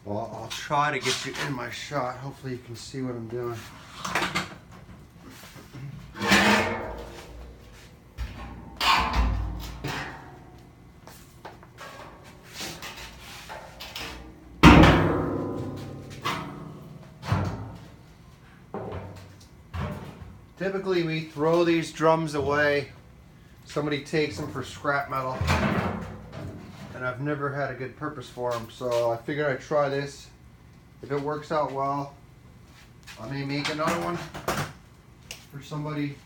Well, I'll try to get you in my shot. Hopefully you can see what I'm doing. Typically we throw these drums away. Somebody takes them for scrap metal. And I've never had a good purpose for them. So I figured I'd try this. If it works out well, I may make another one for somebody.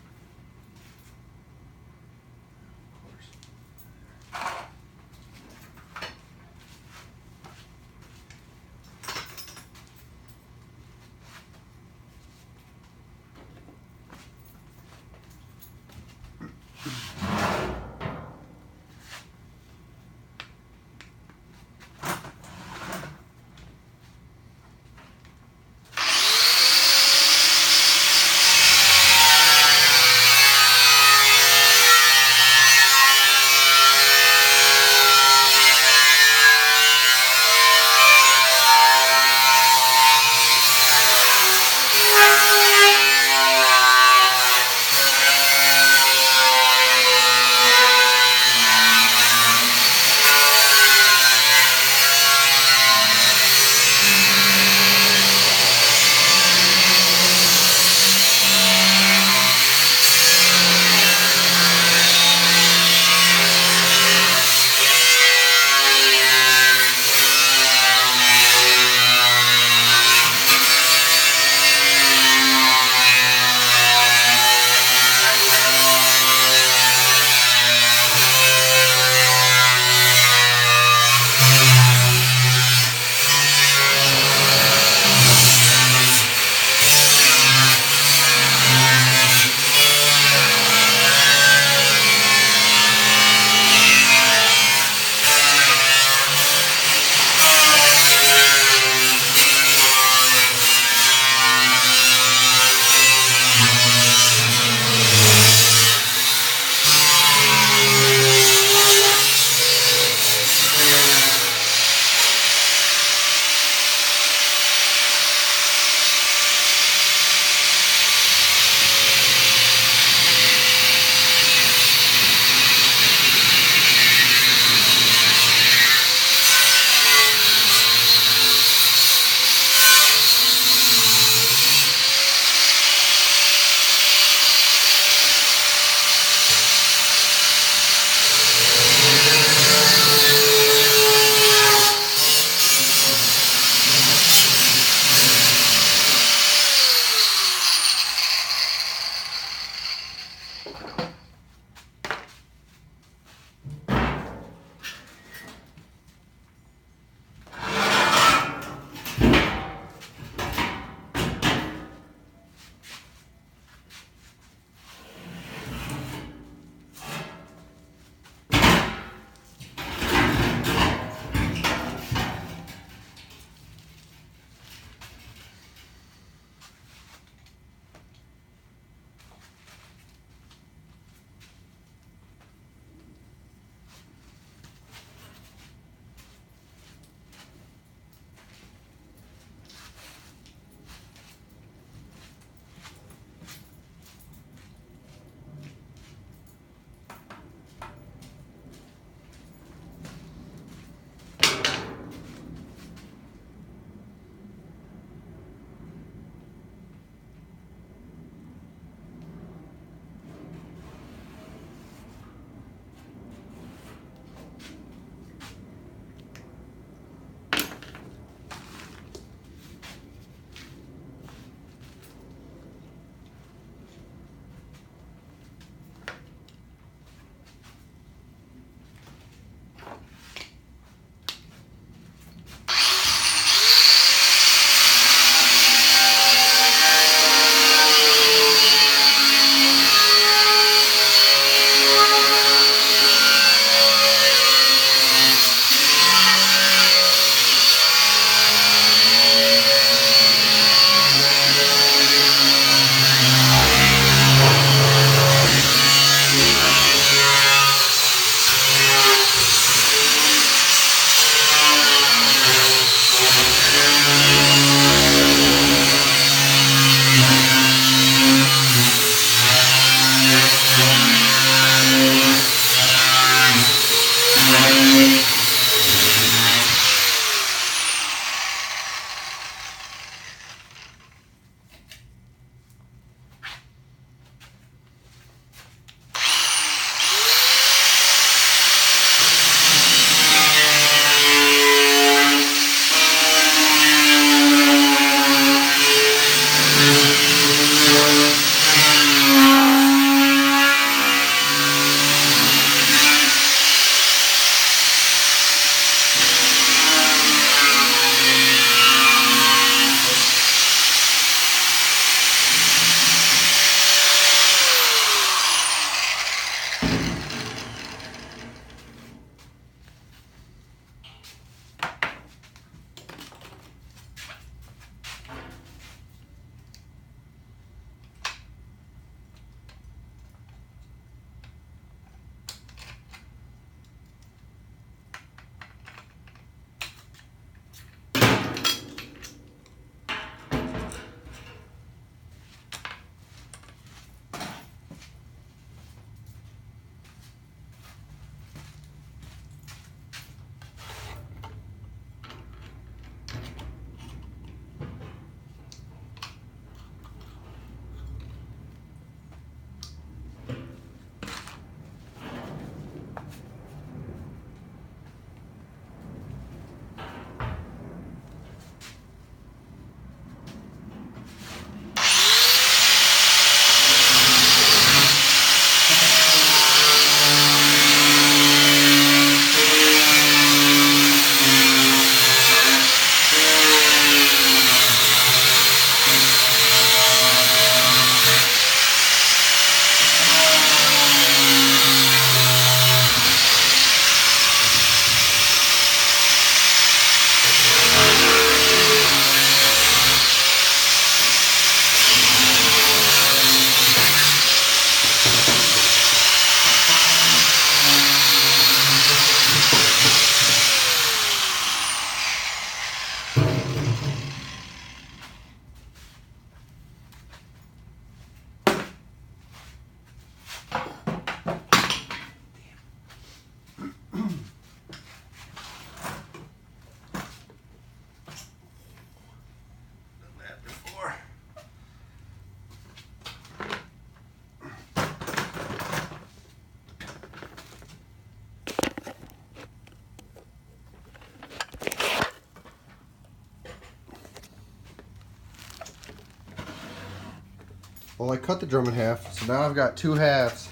Well, I cut the drum in half, so now I've got 2 halves.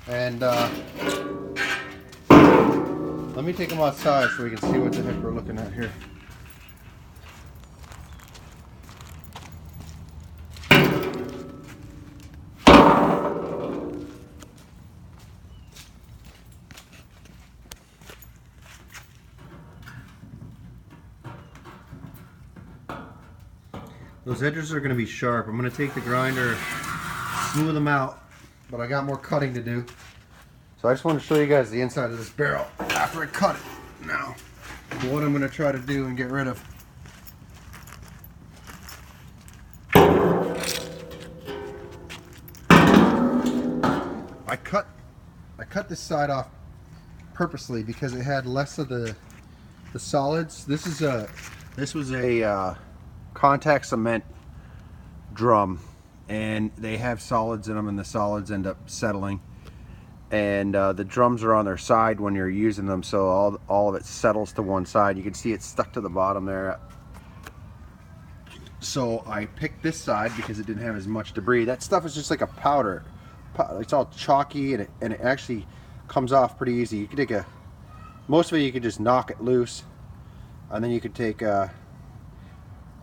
And let me take them outside so we can see what the heck we're looking at here. Those edges are going to be sharp. I'm going to take the grinder, smooth them out, but I got more cutting to do. So I just want to show you guys the inside of this barrel after I cut it. Now, what I'm going to try to do and get rid of. I cut this side off purposely because it had less of the solids. This was a contact cement drum, and they have solids in them, and the solids end up settling, and the drums are on their side when you're using them, so all of it settles to one side. You can see it's stuck to the bottom there. So I picked this side because it didn't have as much debris. That stuff is just like a powder. It's all chalky, and it actually comes off pretty easy. You can take most of it you could just knock it loose, and then you could take a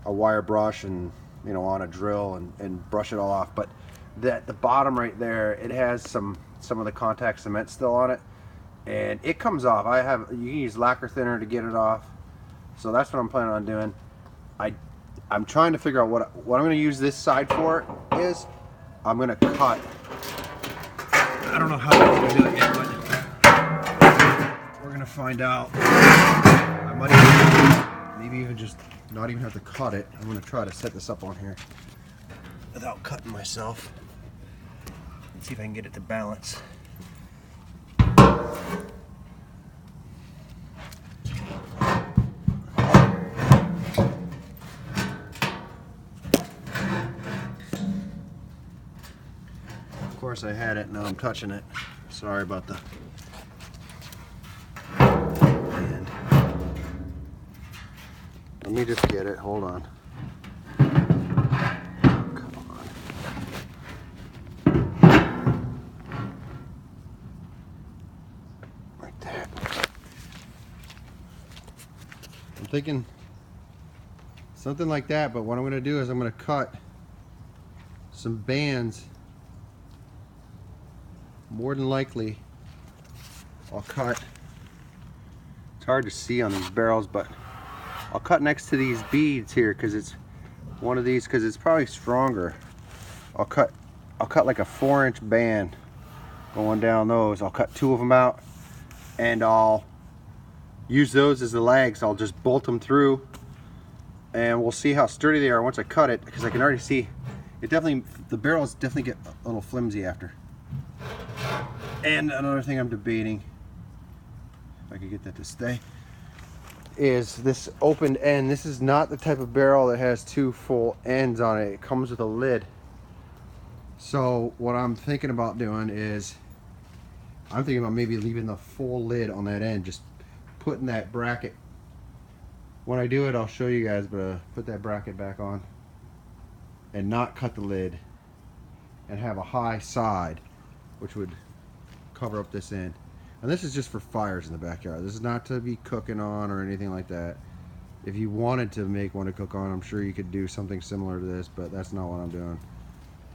wire brush and, you know, on a drill and brush it all off. But the bottom right there, it has some of the contact cement still on it, and it comes off. You can use lacquer thinner to get it off, so that's what I'm planning on doing. I'm trying to figure out what I'm going to use this side for. Is I'm going to cut. I don't know how I'm going to do it yet, but we're going to find out. I might maybe even just not even have to cut it. I'm going to try to set this up on here without cutting myself. Let's see if I can get it to balance. Of course I had it, now I'm touching it. Sorry about the... And let me just get it, hold on. Come on. Right there. I'm thinking something like that, but what I'm going to do is I'm going to cut some bands. More than likely I'll cut, it's hard to see on these barrels, but I'll cut next to these beads here because it's one of these, because it's probably stronger. I'll cut like a 4-inch band going down those. I'll cut 2 of them out, and I'll use those as the legs. I'll just bolt them through, and we'll see how sturdy they are once I cut it, because I can already see it. The barrels definitely get a little flimsy after. And another thing I'm debating, if I could get that to stay, is this opened end. This is not the type of barrel that has 2 full ends on it. It comes with a lid. So what I'm thinking about doing is, I'm thinking about maybe leaving the full lid on that end, just putting that bracket. When I do it, I'll show you guys, but put that bracket back on and not cut the lid, and have a high side, which would cover up this end. And this is just for fires in the backyard. This is not to be cooking on or anything like that. If you wanted to make one to cook on, I'm sure you could do something similar to this, but that's not what I'm doing.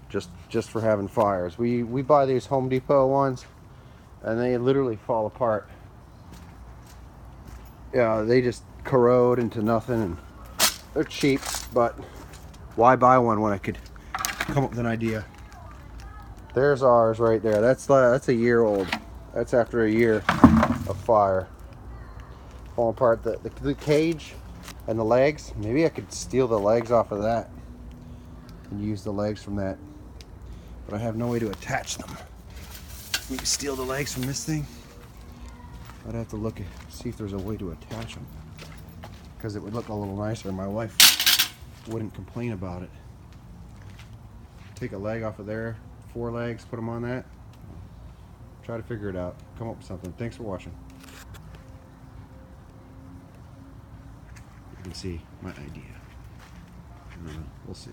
Just for having fires. We buy these Home Depot ones, and they literally fall apart. Yeah, they just corrode into nothing, and they're cheap, but why buy one when I could come up with an idea? There's ours right there. That's a year old. That's after a year of fire. Falling apart. The cage and the legs. Maybe I could steal the legs off of that and use the legs from that. But I have no way to attach them. We can steal the legs from this thing. I'd have to look at, see if there's a way to attach them, because it would look a little nicer. My wife wouldn't complain about it. Take a leg off of there. 4 legs, put them on that. Try to figure it out. Come up with something. Thanks for watching. You can see my idea. I don't know. We'll see.